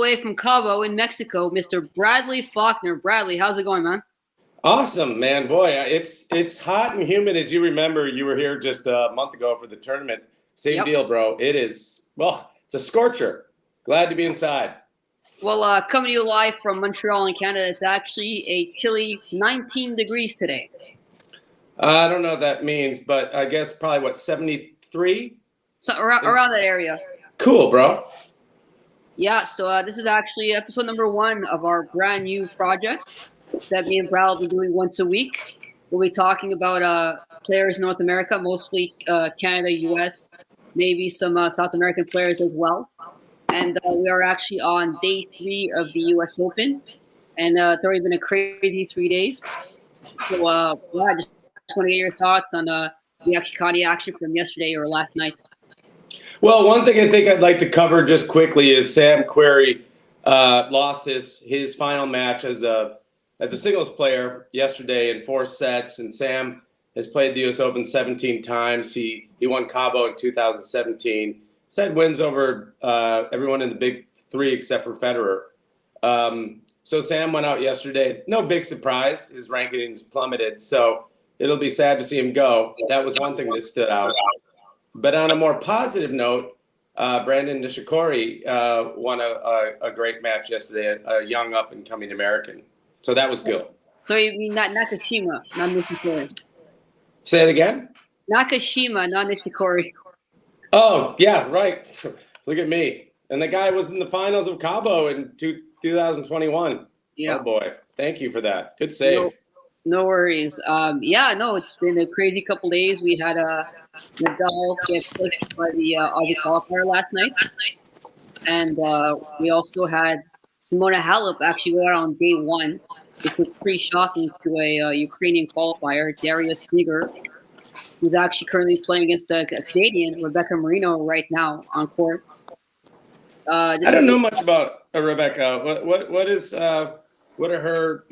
way from Cabo in Mexico, Mr. Bradley Falkner. Bradley, how's it going, man? Awesome, man. Boy, it's hot and humid. As you remember, you were here just a month ago for the tournament. Same deal, bro. It is, well, it's a scorcher. Glad to be inside. Well, coming to you live from Montreal in Canada, it's actually a chilly 19 degrees today. I don't know what that means, but I guess probably, 73? So around that area. Cool, bro. Yeah, so this is actually episode number 1 of our brand new project that me and Brad will be doing once a week. We'll be talking about players in North America, mostly Canada, US, maybe some South American players as well. And we are actually on day 3 of the US Open. And it's already been a crazy 3 days. So, I just want to get your thoughts on the actually caught the action from yesterday or last night. Well, one thing I think I'd like to cover just quickly is Sam Querrey lost his final match as a singles player yesterday in 4 sets, and Sam has played the U.S. Open 17 times. He won Cabo in 2017. He's had wins over everyone in the big 3 except for Federer. So Sam went out yesterday. No big surprise. His rankings plummeted, so it'll be sad to see him go. That was one thing that stood out. But on a more positive note, Brandon Nishikori won a great match yesterday, a young up-and-coming American. So that was good. So you mean not Nakashima, not Nishikori? Say it again? Nakashima, not Nishikori. Oh, yeah, right. Look at me. And the guy was in the finals of Cabo in 2021. Yeah. Oh, boy. Thank you for that. Good save. No worries. It's been a crazy couple days. We had Nadal get pushed by the Aussie qualifier last night. And we also had Simona Halep actually go out on day 1, which was pretty shocking to a Ukrainian qualifier, Darius Sneaker, who's actually currently playing against a Canadian, Rebecca Marino, right now on court. I don't know much about Rebecca. What are her,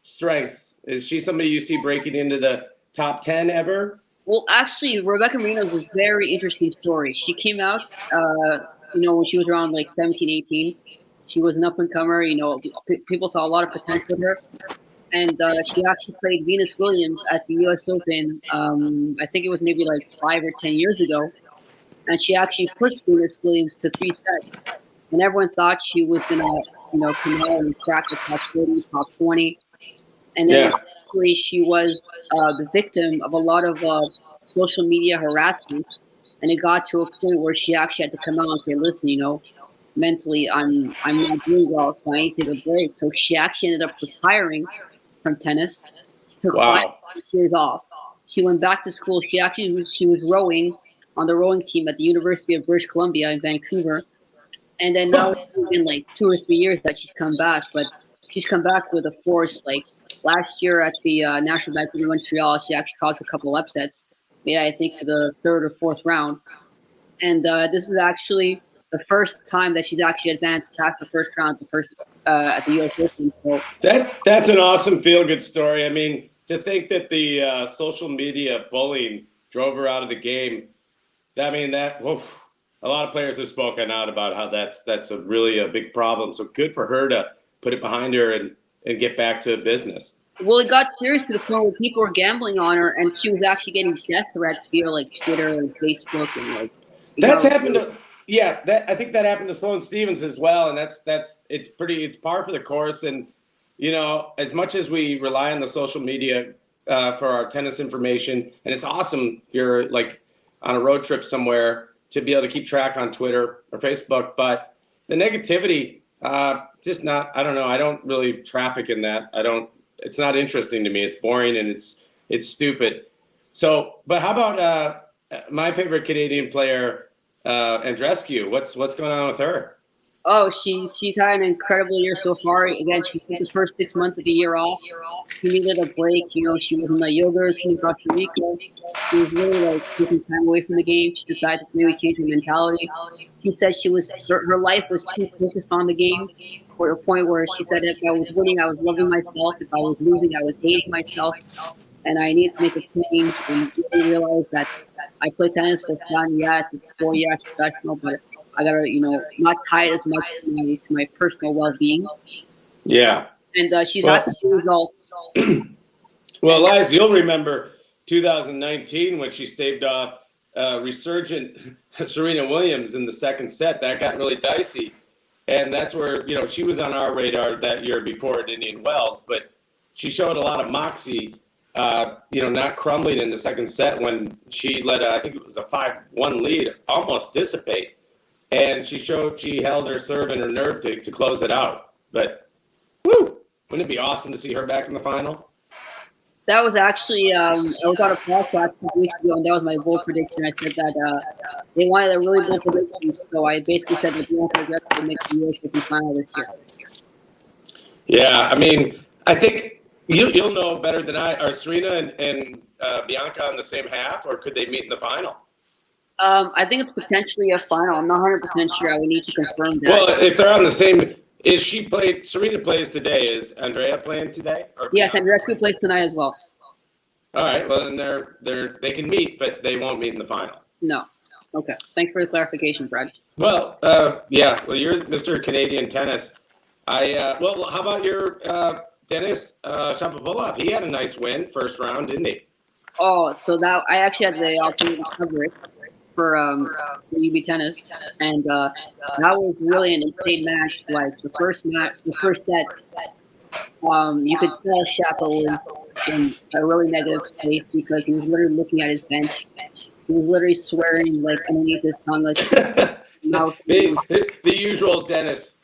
strengths? Is she somebody you see breaking into the top 10 ever? Well, actually, Rebecca Marino is a very interesting story. She came out, when she was around like 17, 18. She was an up-and-comer. People saw a lot of potential in her. And she actually played Venus Williams at the U.S. Open. I think it was maybe like 5 or 10 years ago. And she actually pushed Venus Williams to 3 sets. And everyone thought she was going to, come out and crack the top 30, top 20. And then actually she was the victim of a lot of social media harassment. And it got to a point where she actually had to come out and say, listen, mentally I'm not doing well, so I need to take a break. So she actually ended up retiring from tennis, took 5 years off. She went back to school. She was rowing on the rowing team at the University of British Columbia in Vancouver. And then now it's been like 2 or 3 years that she's come back, but she's come back with a force. Like last year at the National Bank in Montreal, she actually caused a couple upsets, made I think to the 3rd or 4th round. And this is actually the first time that she's actually advanced past the first round, at the U.S. Open. So that's an awesome feel-good story. I mean, to think that the social media bullying drove her out of the game. A lot of players have spoken out about how that's a really big problem. So good for her to put it behind her and get back to business. Well, it got serious to the point where people were gambling on her, and she was actually getting death threats via like Twitter and Facebook and like. That's happened to, I think that happened to Sloane Stephens as well, and it's par for the course. And as much as we rely on the social media for our tennis information, and it's awesome if you're like on a road trip somewhere to be able to keep track on Twitter or Facebook, but the negativity, just not. I don't know. I don't really traffic in that. It's not interesting to me. It's boring and it's stupid. So, but how about my favorite Canadian player, Andreescu? What's going on with her? Oh, she's had an incredible year so far. Again, she took the first 6 months of the year off. She needed a break. She was in the yoga team in Costa Rica. She was really like taking time away from the game. She decided to maybe change her mentality. She said her life was too focused on the game, to a point where she said if I was winning, I was loving myself. If I was losing, I was hating myself. And I needed to make a change and really realize that I play tennis for fun. Yeah, it's 4 years professional, but I gotta, not tie it as much to my personal well-being. Yeah. And she's had some good results. Well, Elias, you'll remember 2019 when she staved off resurgent Serena Williams in the second set. That got really dicey. And that's where, she was on our radar that year before at Indian Wells. But she showed a lot of moxie, not crumbling in the second set when she let, I think it was a 5-1 lead, almost dissipate. And she showed she held her serve and her nerve to close it out. But, woo, wouldn't it be awesome to see her back in the final? That was actually, I was on a podcast 2 weeks ago, and that was my bold prediction. I said that they wanted a really bold prediction, so I basically said that Bianca Andreescu will make the US Open final this year. Yeah, I mean, I think you'll know better than I. Are Serena and Bianca on the same half, or could they meet in the final? I think it's potentially a final. I'm not 100% sure. I would need to confirm that. Well, if they're on the same, Serena plays today. Is Andrea playing today? Yes, Andreescu plays tonight as well. All right, well then they can meet, but they won't meet in the final. No. Okay. Thanks for the clarification, Brad. Well, yeah. Well, you're Mr. Canadian Tennis. Well, how about your Denis Shapovalov? He had a nice win first round, didn't he? Oh, so that I actually had the opportunity to cover it for UB Tennis, and that was really an insane match. Like the first set, you could tell Shapo was in a really negative state because he was literally looking at his bench. He was literally swearing like underneath his tongue, like the usual Dennis.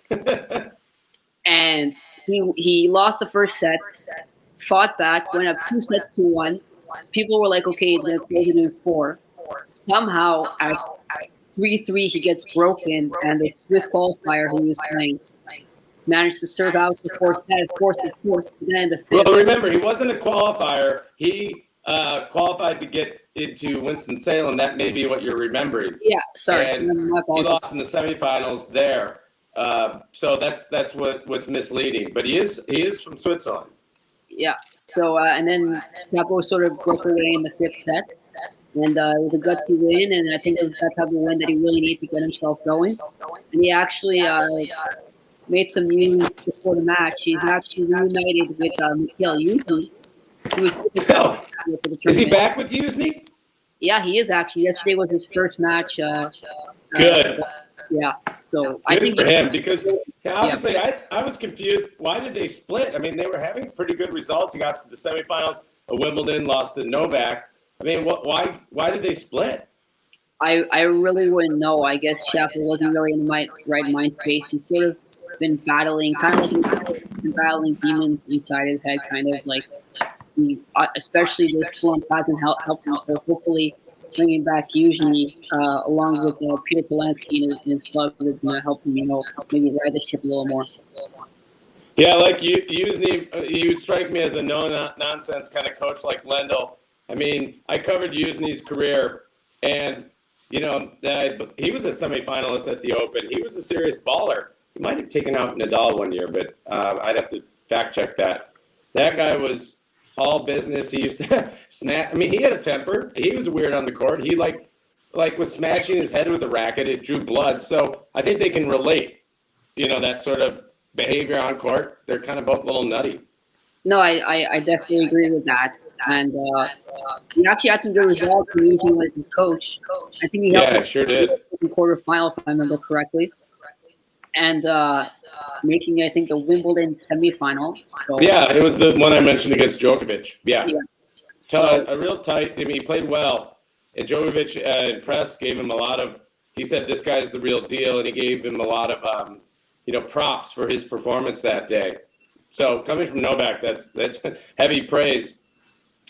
And he lost the first set, fought back, went up 2-1. People were like, okay, he's going to close it in 4. Somehow, at 3-3, he gets broken, and the Swiss qualifier who he was playing managed to serve out the fourth set, force it, then the fifth. Well, remember, he wasn't a qualifier. He qualified to get into Winston-Salem. That may be what you're remembering. Yeah, sorry. And he lost in the semifinals there. So that's what's misleading. But he is from Switzerland. Yeah. So and then Chapo sort of broke away in the 5th set, and it was a gutsy win. And I think it was that type of win that he really needed to get himself going. And he actually made some news before the match. He's actually reunited with Mikhail Yuzny. Is he back with Yuzny? Yeah, he is actually. Yesterday was his first match. Good. Yeah, so I think for him because obviously I was confused. Why did they split? I mean, they were having pretty good results. He got to the semifinals of Wimbledon, lost to Novak. I mean, why did they split? I really wouldn't know. I guess Sheffield wasn't really in the right mind space. He's sort of been battling, battling demons inside his head, kind of like, especially this one hasn't helped him. So hopefully, bringing back usually along with Peter Polansky and his club is going to help him, maybe ride the ship a little more. Yeah, like you would strike me as a no-nonsense kind of coach like Lendl. I mean, I covered Yuzny's career, and he was a semifinalist at the Open. He was a serious baller. He might have taken out Nadal one year, but I'd have to fact check that. That guy was all business. He used to snap. I mean, he had a temper. He was weird on the court. He like was smashing his head with a racket. It drew blood. So I think they can relate. That sort of behavior on court. They're kind of both a little nutty. No, I definitely agree with that. And he actually had some good results when he was his coach. I think he helped sure did. In quarterfinal, if I remember correctly. And making, I think, the Wimbledon semifinal. So, yeah, it was the one I mentioned against Djokovic. Yeah. So a real tight. I mean, he played well. And Djokovic impressed, gave him a lot of. He said this guy's the real deal, and he gave him a lot of props for his performance that day. So coming from Novak, that's heavy praise.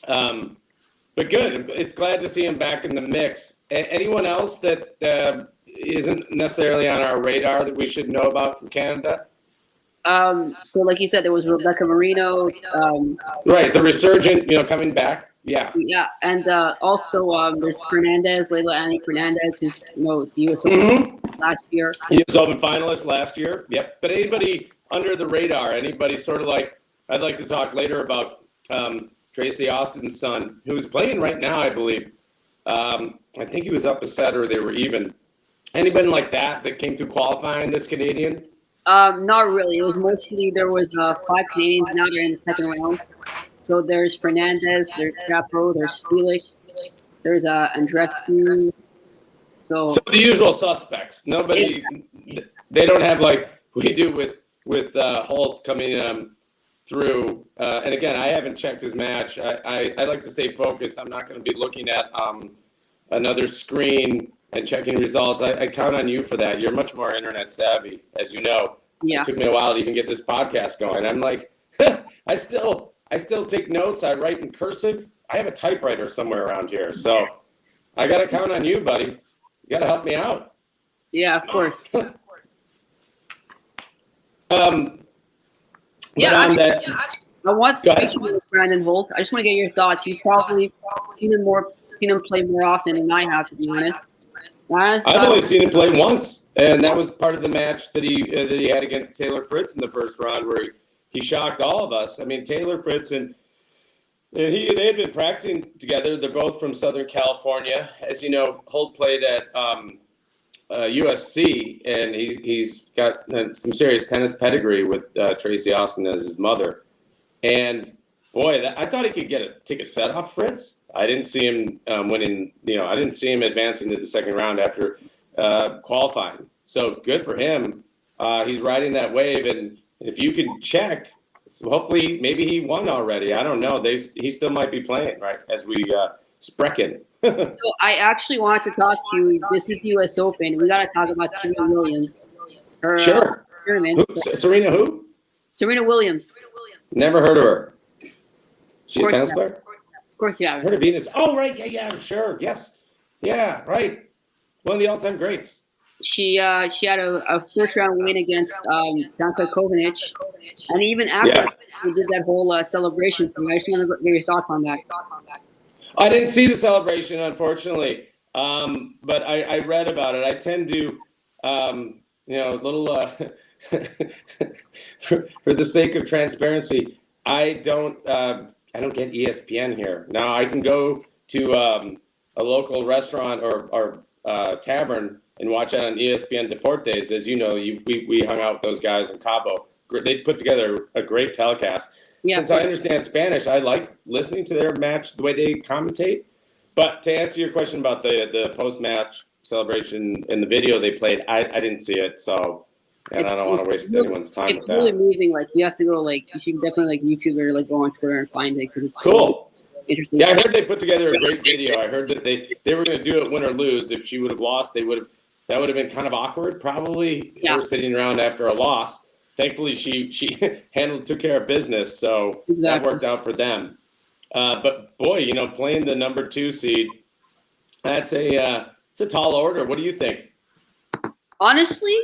But good. It's glad to see him back in the mix. Anyone else that isn't necessarily on our radar that we should know about from Canada? So like you said, there was Rebecca Marino. Right, the resurgent, coming back. Yeah. Yeah, and also there's Fernandez, Leila Annie Fernandez, who's the U.S. Open last year. He was Open finalist last year. Yep. But anybody under the radar, anybody sort of like, I'd like to talk later about Tracy Austin's son, who's playing right now, I believe. I think he was up a set or they were even. Anybody like that came through qualifying this Canadian? Not really. It was mostly there was 5 Canadians. Now they're in the second round. So there's Fernandez, there's Chapo, there's Felix, there's Andrescu. So the usual suspects. Nobody. They don't have like we do with Holt coming through. And again, I haven't checked his match. I like to stay focused. I'm not going to be looking at another screen and checking results. I count on you for that. You're much more internet savvy, as you know. yeah, It took me a while to even get this podcast going. I'm like, I still take notes. I write in cursive. I have a typewriter somewhere around here, so I got to count on you, buddy. You got to help me out. yeah, of course. I want to speak to you with Brandon Holt. I just want to get your thoughts. You've probably seen him play more often than I have, to be honest. I've only seen him play once, and that was part of the match that he had against Taylor Fritz in the first round, where he shocked all of us. I mean, Taylor Fritz and they had been practicing together. They're both from Southern California, as you know. Holt played at USC, and he's got some serious tennis pedigree with Tracy Austin as his mother. And boy, I thought he could take a set off Fritz. I didn't see him winning. I didn't see him advancing to the second round after qualifying. So good for him. He's riding that wave, and if you can check, hopefully maybe he won already. I don't know. He still might be playing right as we sprechen. So I actually wanted to talk to you. This is the U.S. Open. We got to talk about Serena Williams. Sure. Serena who? Serena Williams. Never heard of her. She a tennis player? Of course you have. Heard of Venus. Oh, right. Yeah, sure. Yes. Yeah, right. One of the all-time greats. She had a first-round win against Danka Kovanic. And even after we did that whole celebration thing, I just want to get your thoughts on that. I didn't see the celebration, unfortunately, but I read about it. I tend to, for the sake of transparency, I don't get ESPN here. Now I can go to a local restaurant or tavern and watch it on ESPN Deportes. As you know, we hung out with those guys in Cabo. They put together a great telecast. Yeah, since I understand Spanish, I like listening to their match, the way they commentate. But to answer your question about the post-match celebration and the video they played, I didn't see it, so I don't want to waste anyone's time with that. It's really moving. Like, you have to go, you should definitely, YouTube or, go on Twitter and find it, because it's cool. Really interesting. Yeah, I heard they put together a great video. I heard that they were going to do it win or lose. If she would have lost, that would have been kind of awkward, probably. Yeah. They were sitting around after a loss. Thankfully, she took care of business, so that worked out for them. But boy, playing the number 2 seed, it's a tall order. What do you think? Honestly,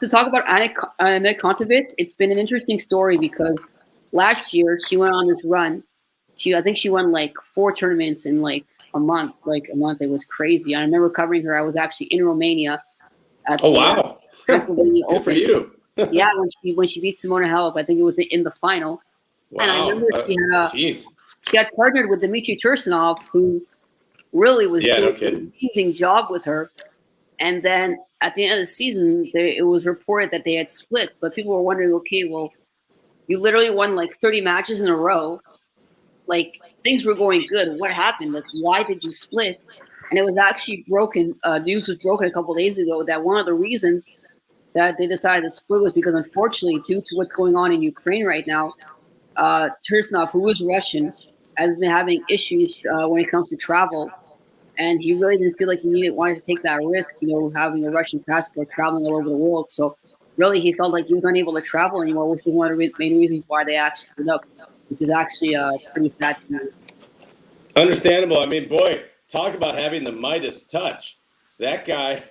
to talk about Anna Kontaveit, it's been an interesting story because last year she went on this run. I think she won 4 tournaments in a month. It was crazy. I remember covering her. I was actually in Romania at Pennsylvania Open. Good for you. Yeah, when she beat Simona Halep, I think it was in the final. Wow. And I remember she had partnered with Dmitry Tursunov, who really was doing an amazing job with her. And then at the end of the season, it was reported that they had split. But people were wondering, okay, well, you literally won 30 matches in a row. Things were going good. What happened? Why did you split? And it was actually broken. News was broken a couple of days ago that one of the reasons that they decided to split was because, unfortunately, due to what's going on in Ukraine right now, Tursunov, who is Russian, has been having issues when it comes to travel. And he really didn't feel like he wanted to take that risk, having a Russian passport, traveling all over the world. So really he felt like he was unable to travel anymore, which was one of the main reasons why they actually split up, which is actually pretty sad to me. Understandable. I mean, boy, talk about having the Midas touch. That guy,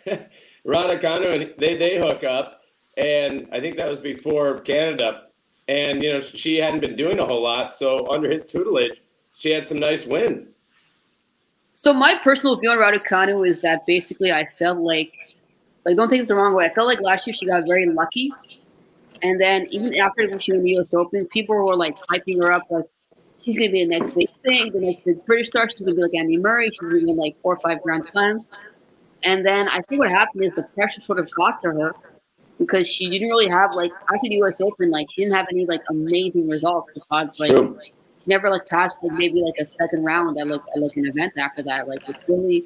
Raducanu, and they hook up, and I think that was before Canada. And, she hadn't been doing a whole lot, so under his tutelage, she had some nice wins. So my personal view on Raducanu is that basically I felt like don't take this the wrong way, I felt like last year she got very lucky. And then even after she won the U.S. Open, people were hyping her up she's going to be the next big thing, the next big British star. She's going to be like Andy Murray. She's going to win 4 or 5 Grand Slams. And then I think what happened is the pressure sort of got to her because she didn't really have like after the U.S. Open, like she didn't have any like amazing results besides It's like true. she never like passed like maybe like a second round at an event after that. Like it's really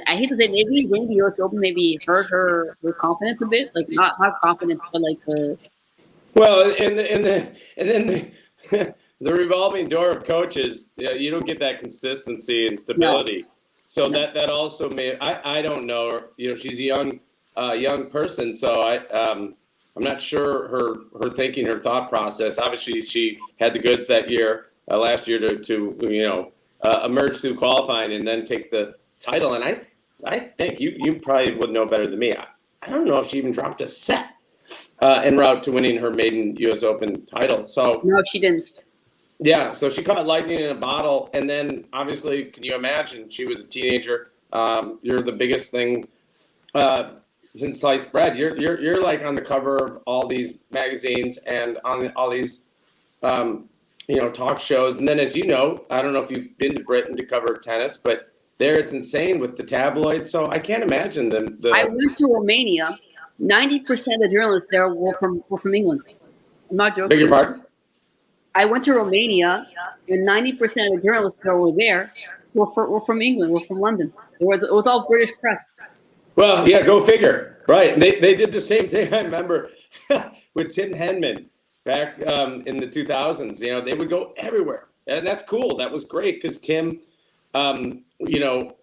I hate to say maybe winning the U.S. Open maybe hurt her confidence a bit. Like not confidence, but like her. Well, and then the revolving door of coaches, you don't get that consistency and No, stability. So no. that also may I don't know her. You know, she's a young person, so I'm not sure her thinking, her thought process. Obviously, she had the goods that year, last year to emerge through qualifying and then take the title. And I think you probably would know better than me. I don't know if she even dropped a set en route to winning her maiden U.S. Open title. So No, she didn't. yeah, so she caught lightning in a bottle, and then obviously, can you imagine? She was a teenager. You're the biggest thing since sliced bread. You're like on the cover of all these magazines and on all these talk shows. And then, as you know, I don't know if you've been to Britain to cover tennis, but there it's insane with the tabloids. So I can't imagine I went to Romania. 90% of journalists there were from England. I'm not joking. Beg your pardon? I went to Romania, and 90% of the journalists that were there were from England, were from London. It was all British press. Well, yeah, go figure. Right. And they did the same thing, I remember, with Tim Henman back in the 2000s. They would go everywhere. And that's cool. That was great because Tim, that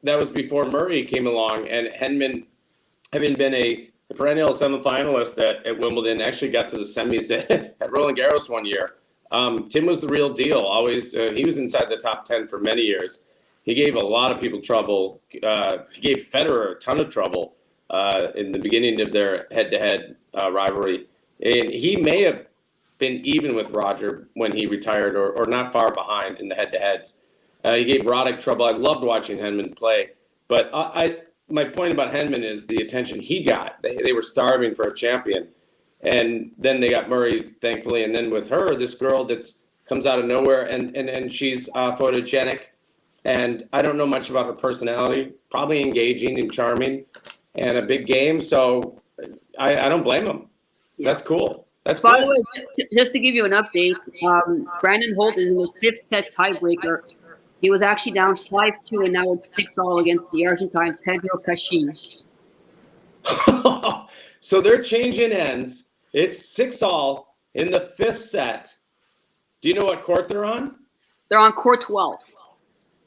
was before Murray came along. And Henman, having been a perennial semifinalist at Wimbledon, actually got to the semis at Roland Garros one year. Tim was the real deal. Always, he was inside the top 10 for many years. He gave a lot of people trouble. He gave Federer a ton of trouble in the beginning of their head-to-head rivalry. And he may have been even with Roger when he retired or not far behind in the head-to-heads. He gave Roddick trouble. I loved watching Henman play. But my point about Henman is the attention he got. They were starving for a champion. And then they got Murray, thankfully. And then with her, this girl that comes out of nowhere, and she's photogenic. And I don't know much about her personality. Probably engaging and charming and a big game. So I don't blame him. Yeah. That's cool. That's By good. the way, just to give you an update, Brandon Holt is in the fifth set tiebreaker. He was actually down 5-2, and now it's 6-all against the Argentine Pedro Cachin. So they're changing ends. It's 6-all in the fifth set. Do you know what court they're on? They're on court 12.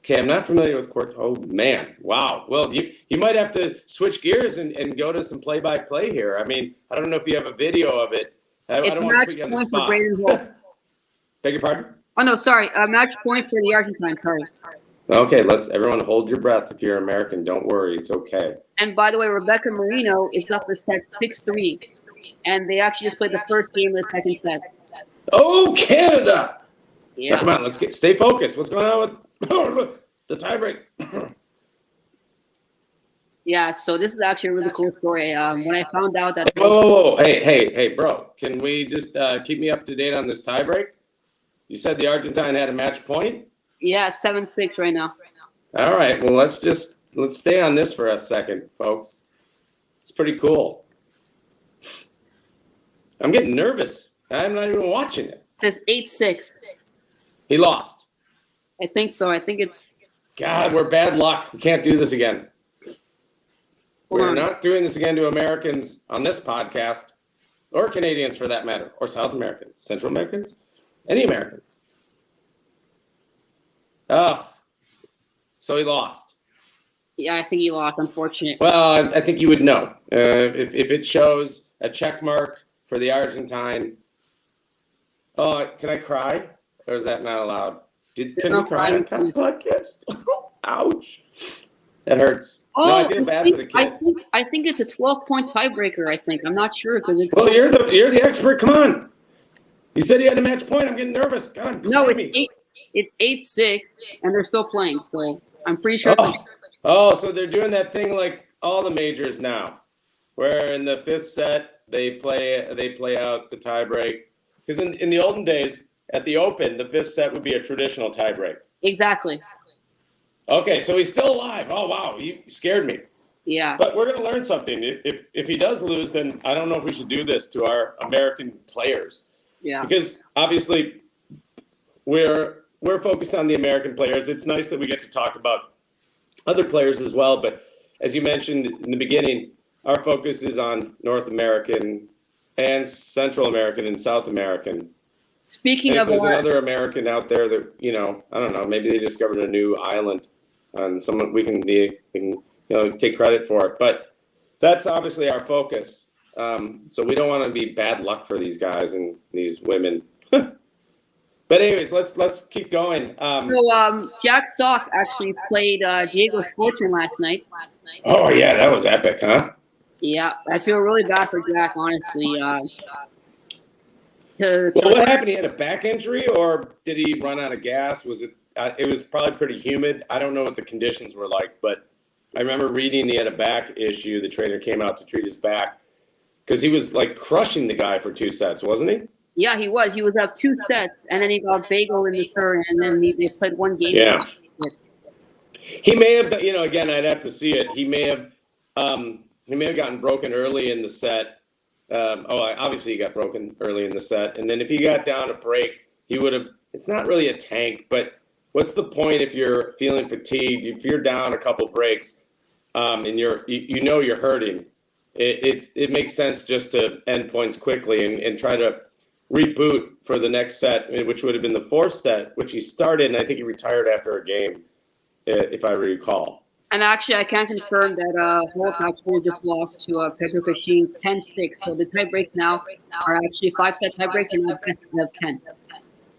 Okay, I'm not familiar with court. Oh, man. Wow. Well, you might have to switch gears and go to some play-by-play here. I mean, I don't know if you have a video of it. It's match point for Brandon Holt. Beg your pardon? Oh, no, sorry. Match point for the Argentine, sorry. Okay, everyone hold your breath. If you're American, don't worry. It's okay. And by the way, Rebecca Marino is up for set 6-3. And they actually just played the first game of the second set. Oh, Canada! Yeah. Now, come on, stay focused. What's going on with the tiebreak? Yeah, so this is actually a really cool story. When I found out that... Whoa. Hey, bro. Can we just keep me up to date on this tiebreak? You said the Argentine had a match point? Yeah, 7-6 right now. All right. Well, let's stay on this for a second, folks. It's pretty cool. I'm getting nervous. I'm not even watching it. It says 8-6. He lost. I think so. I think it's... God, we're bad luck. We can't do this again. We're not doing this again to Americans on this podcast, or Canadians for that matter, or South Americans, Central Americans, any Americans. So he lost. Yeah, I think he lost, unfortunately. Well, I think you would know. If it shows a check mark for the Argentine. Oh, can I cry? Or is that not allowed? Can you cry on podcast? Ouch. That hurts. Oh, no, I feel bad for the kid. I think it's a 12-point tiebreaker, I think. I'm not sure because it's... Well, you're the expert. Come on. You said he had a match point. I'm getting nervous. God, no, it's 8-6, and they're still playing. So I'm pretty sure. So they're doing that thing like all the majors now, where in the fifth set they play out the tiebreak. Because in the olden days at the Open, the fifth set would be a traditional tiebreak. Exactly. Okay, so he's still alive. Oh wow, you scared me. Yeah. But we're going to learn something. If he does lose, then I don't know if we should do this to our American players. Yeah. Because obviously we're focused on the American players. It's nice that we get to talk about other players as well. But as you mentioned in the beginning, our focus is on North American and Central American and South American. Speaking and of if there's another American out there that, I don't know, maybe they discovered a new island and someone we can take credit for it. But that's obviously our focus. So we don't want to be bad luck for these guys and these women. But anyways, let's keep going. Jack Sock actually played Diego Schwartzman last night. Oh yeah, that was epic, huh? Yeah, I feel really bad for Jack, honestly. What happened? He had a back injury, or did he run out of gas? Was it? It was probably pretty humid. I don't know what the conditions were like, but I remember reading he had a back issue. The trainer came out to treat his back because he was like crushing the guy for 2 sets, wasn't he? Yeah, he was. He was up 2 sets, and then he got bagel in the third, and then they played one game. Yeah. He may have, again, I'd have to see it. He may have gotten broken early in the set. Obviously he got broken early in the set, and then if he got down a break, he would have. It's not really a tank, but what's the point if you're feeling fatigued? If you're down a couple breaks, and you're hurting, it makes sense just to end points quickly and try to reboot for the next set, which would have been the 4th set, which he started, and I think he retired after a game, if I recall. And actually, I can confirm that Holt actually just lost to Pedro Cachin 10-6. So the tie breaks now are actually 5-set tie breaks and not best of 10.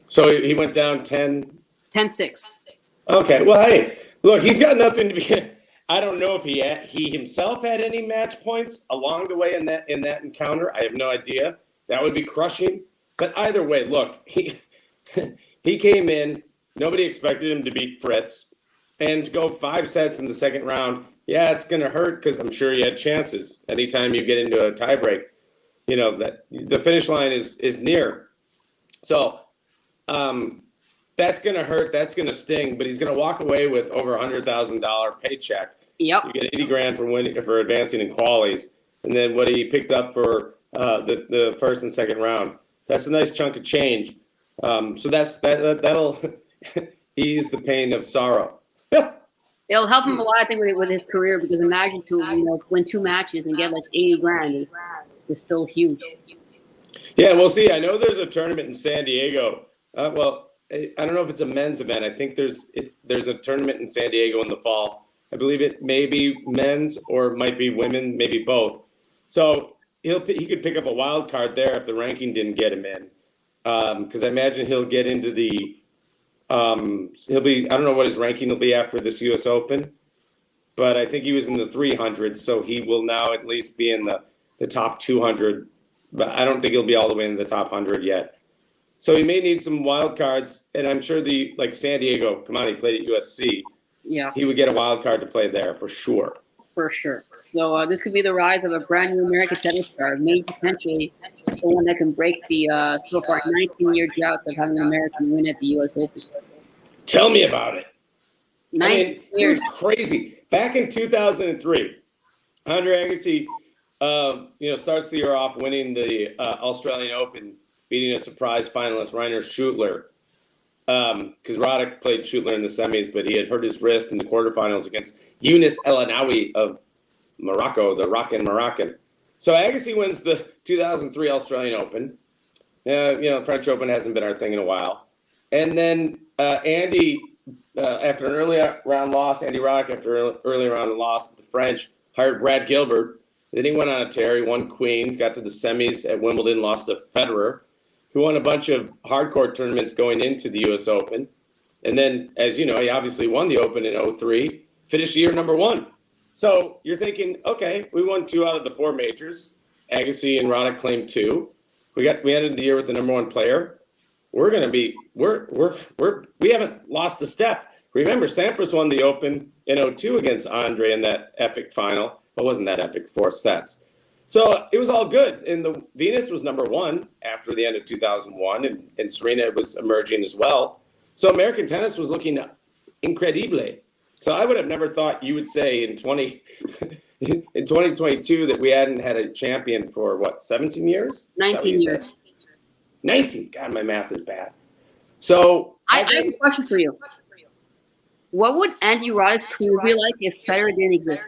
So he went down 10? 10-6. Okay. Well, hey, look, he's got nothing to be. I don't know if he himself had any match points along the way in that encounter. I have no idea. That would be crushing. But either way, look, he came in. Nobody expected him to beat Fritz. And to go 5 sets in the second round, yeah, it's going to hurt because I'm sure you had chances. Anytime you get into a tiebreak, that the finish line is near. So that's going to hurt. That's going to sting. But he's going to walk away with over $100,000 paycheck. Yep. You get $80,000 for advancing in qualies, and then what he picked up for the first and second round. That's a nice chunk of change. So that'll ease the pain of sorrow. It'll help him a lot, I think, with his career, because imagine to win 2 matches and get like $80,000 is still huge. Yeah, we'll see. I know there's a tournament in San Diego. I don't know if it's a men's event. I think there's a tournament in San Diego in the fall. I believe it may be men's or it might be women, maybe both. So he could pick up a wild card there if the ranking didn't get him in, because I imagine he'll get into the. He'll be. I don't know what his ranking will be after this U.S. Open, but I think he was in the 300, so he will now at least be in the top 200. But I don't think he'll be all the way in the top 100 yet. So he may need some wild cards, and I'm sure San Diego. Come on, he played at USC. Yeah, he would get a wild card to play there for sure. For sure. So this could be the rise of a brand new American tennis star, maybe potentially someone that can break the so far 19-year drought of having an American win at the U.S. Open. Tell me about it. 19 It years. was crazy. Back in 2003, Andre Agassi, starts the year off winning the Australian Open, beating a surprise finalist, Rainer Schüttler. Because Roddick played Schüttler in the semis, but he had hurt his wrist in the quarterfinals against Younes El Anawi of Morocco, the Rockin' Moroccan. So Agassi wins the 2003 Australian Open. French Open hasn't been our thing in a while. And then Andy, after an early round loss, Andy Roddick, after an early round loss at the French, hired Brad Gilbert. Then he went on a tear. He won Queens, got to the semis at Wimbledon, lost to Federer, who won a bunch of hardcore tournaments going into the U.S. Open. And then, as you know, he obviously won the Open in 2003, finished the year number 1. So you're thinking, okay, we won 2 out of the 4 majors. Agassi and Roddick claimed 2. We ended the year with the number 1 player. We haven't lost a step. Remember, Sampras won the Open in 2002 against Andre in that epic final. Well, it wasn't that epic, 4 sets. So it was all good. And the Venus was number 1 after the end of 2001, and Serena was emerging as well. So American tennis was looking incredible. So I would have never thought you would say in in 2022 that we hadn't had a champion for, what, 17 years? 19 years. 19. God, my math is bad. So I have a question for you. What would Andy Roddick's career be like if Federer didn't exist?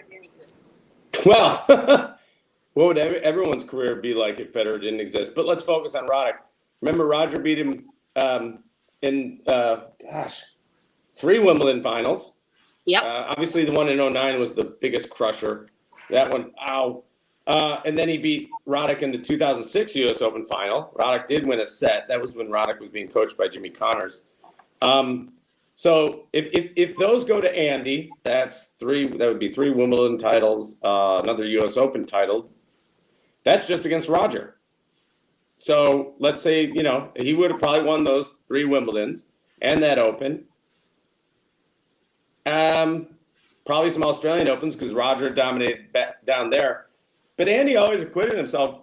Well, what would everyone's career be like if Federer didn't exist? But let's focus on Roddick. Remember, Roger beat him in 3 Wimbledon finals. Yep. Obviously, the one in 2009 was the biggest crusher. That one, ow. And then he beat Roddick in the 2006 U.S. Open final. Roddick did win a set. That was when Roddick was being coached by Jimmy Connors. So if those go to Andy, that's 3. That would be 3 Wimbledon titles, another U.S. Open title. That's just against Roger. So let's say, he would have probably won those 3 Wimbledons and that Open. Probably some Australian Opens because Roger dominated down there. But Andy always acquitted himself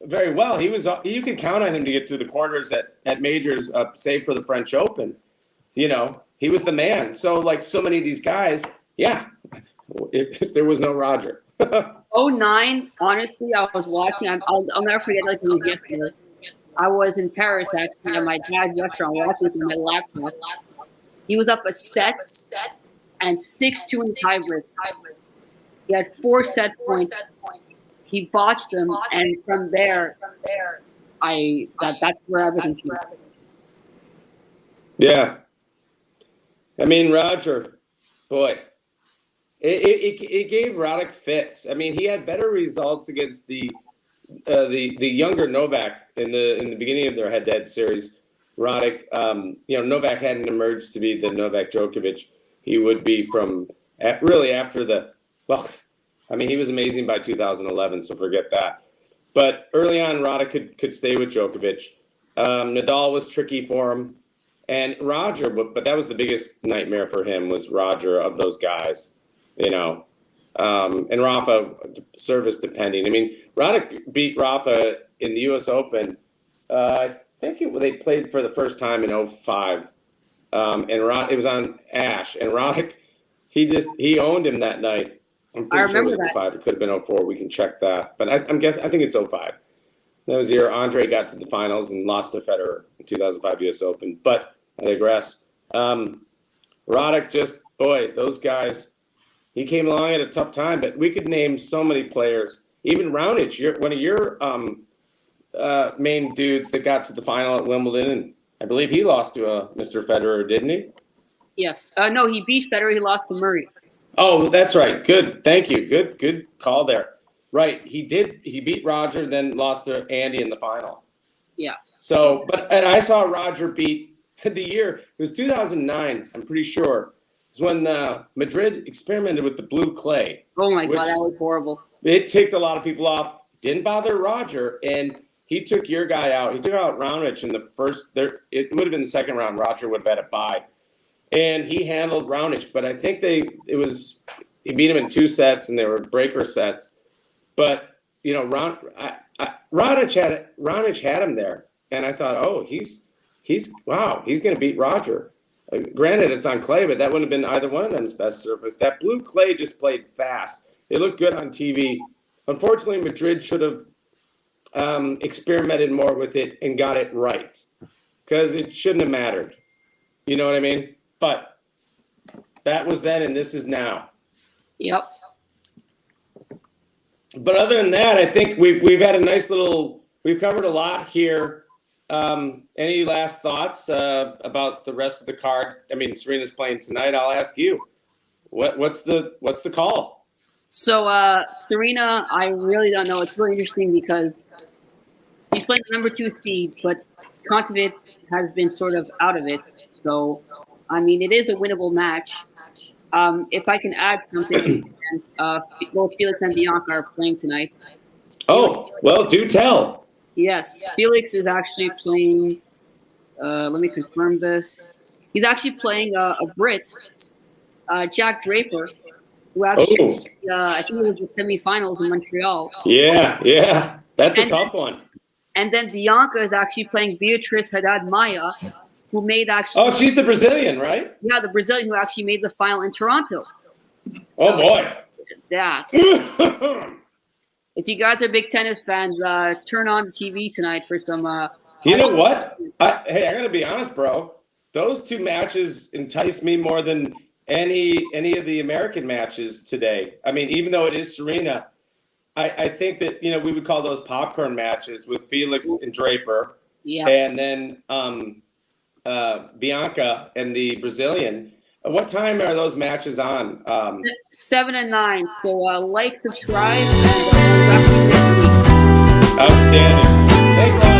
very well. You could count on him to get to the quarters at majors, save for the French Open. He was the man. So like so many of these guys, yeah, if there was no Roger. 2009, honestly, I was watching. I'll never forget like it was yesterday. I was in Paris actually at my dad's restaurant watching this on my laptop. He was up a set and 6-2 in the tiebreak. He had 4 set points. He botched them, and from there, that's where everything came. Yeah. I mean, Roger, boy, it gave Roddick fits. I mean, he had better results against the younger Novak in the beginning of their head-to-head series. Roddick, Novak hadn't emerged to be the Novak Djokovic he would be from really after he was amazing by 2011, so forget that. But early on, Roddick could stay with Djokovic. Nadal was tricky for him. And Roger, but that was the biggest nightmare for him was Roger of those guys, and Rafa, service depending. I mean, Roddick beat Rafa in the U.S. Open. I think they played for the first time in 2005. And it was on Ash. And Roddick, he owned him that night. I'm pretty sure it was 2005. It could have been 2004. We can check that. But I think it's 2005. That was the year Andre got to the finals and lost to Federer in 2005 U.S. Open. But I digress. Roddick those guys, he came along at a tough time. But we could name so many players. Even Raonic, one of your main dudes that got to the final at Wimbledon. And I believe he lost to Mr. Federer, didn't he? Yes. No, he beat Federer. He lost to Murray. Oh, that's right. Good. Thank you. Good call there. Right. He did. He beat Roger, then lost to Andy in the final. Yeah. So, and I saw Roger beat the year. It was 2009. I'm pretty sure. It's when Madrid experimented with the blue clay. Oh my God, that was horrible. It ticked a lot of people off. Didn't bother Roger, and he took your guy out. He took out Raonic in the first. It would have been the second round. Roger would have had a bye, and he handled Raonic. But I think he beat him in 2 sets, and they were breaker sets. But Raonic had him there, and I thought, oh, he's going to beat Roger. Granted, it's on clay, but that wouldn't have been either one of them's best surface. That blue clay just played fast. It looked good on TV. Unfortunately, Madrid should have experimented more with it and got it right, because it shouldn't have mattered. You know what I mean? But that was then, and this is now. Yep. But other than that, I think we've had a nice we've covered a lot here. Any last thoughts about the rest of the card? I mean, Serena's playing tonight. I'll ask you. What's the call? So Serena, I really don't know. It's really interesting because he's playing the number 2 seed, but Kontaveit has been sort of out of it. So, I mean, it is a winnable match. If I can add something, both Felix and Bianca are playing tonight. Oh, well, do tell. Yes, Felix is actually playing. Let me confirm this. He's actually playing a Brit, Jack Draper, who actually, I think it was the semifinals in Montreal. Yeah. That's a tough one. And then Bianca is actually playing Beatriz Haddad Maia, who made actually. Oh, she's the Brazilian, right? Yeah, the Brazilian who actually made the final in Toronto. Oh boy. that. If you guys are big tennis fans, turn on the TV tonight for some. You know what? Hey, I gotta be honest, bro. Those two matches entice me more than any of the American matches today. I mean, even though it is Serena, I think that we would call those popcorn matches with Felix and Draper, and then Bianca and the Brazilian. What time are those matches on? 7 and 9. So like, subscribe, and we'll back to you next week. Outstanding. Thanks a lot.